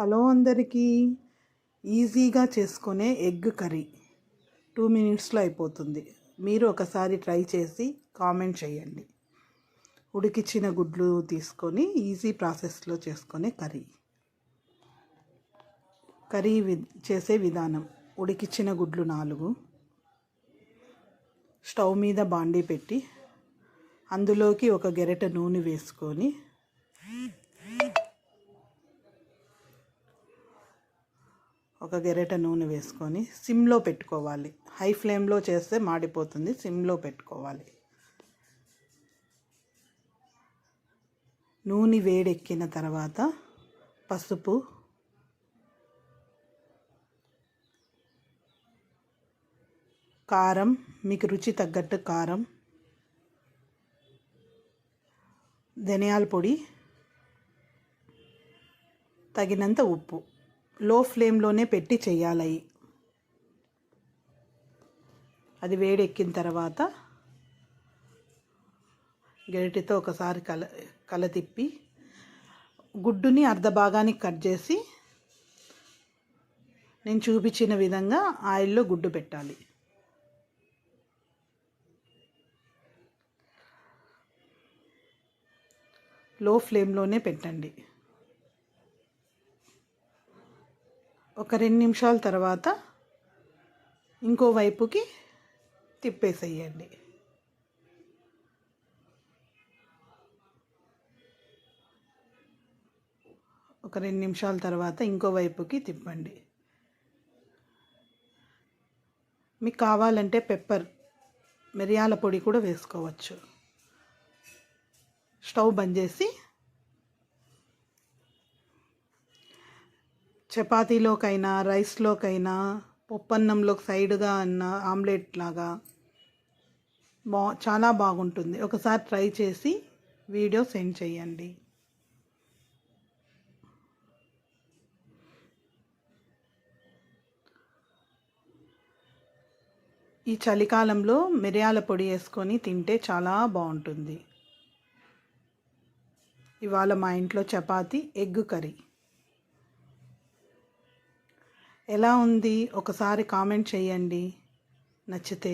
Hello అందరికీ, ఈజీగా చేసుకునే ఎగ్ కర్రీ 2 మినిట్స్లో అయిపోతుంది. మీరు ఒకసారి ట్రై చేసి కామెంట్ చేయండి. ఉడికించిన గుడ్లు తీసుకొని ఈజీ ప్రాసెస్లో చేసుకునే కర్రీ చేసే విధానం. ఉడికించిన గుడ్లు 4, స్టవ్ మీద బాండీ పెట్టి అందులోకి ఒక గెరెట నూనె వేసుకొని సిమ్లో పెట్టుకోవాలి. హై ఫ్లేమ్లో చేస్తే మాడిపోతుంది, సిమ్లో పెట్టుకోవాలి. నూనె వేడెక్కిన తర్వాత పసుపు, కారం, మీకు రుచి తగ్గట్టు కారం, ధనియాల పొడి, తగినంత ఉప్పు. లో ఫ్లేమ్లోనే పెట్టి చేయాలి. అది వేడెక్కిన తర్వాత గరిటెతో ఒకసారి కల తిప్పి గుడ్డుని అర్ధ భాగానికి కట్ చేసి నేను చూపించిన విధంగా ఆయిల్లో గుడ్డు పెట్టాలి. లో ఫ్లేమ్లోనే పెట్టండి. ఒక 2 నిమిషాల తర్వాత ఇంకో వైపుకి తిప్పేసేయండి. ఒక 2 నిమిషాల తర్వాత ఇంకో వైపుకి తిప్పండి. మీకు కావాలంటే మిరియాల పొడి కూడా వేసుకోవచ్చు. స్టవ్ బంద్ చేసి చపాతీలోకైనా రైస్లోకైనా పప్పన్నంలోకి సైడ్గా అన్న ఆమ్లెట్ లాగా చాలా బాగుంటుంది. ఒకసారి ట్రై చేసి వీడియో సెండ్ చేయండి. ఈ చలికాలంలో మిరియాల పొడి వేసుకొని తింటే చాలా బాగుంటుంది. ఇవాళ మా ఇంట్లో చపాతీ ఎగ్ కర్రీ. ఎలా ఉంది ఒకసారి కామెంట్ చేయండి నచ్చితే.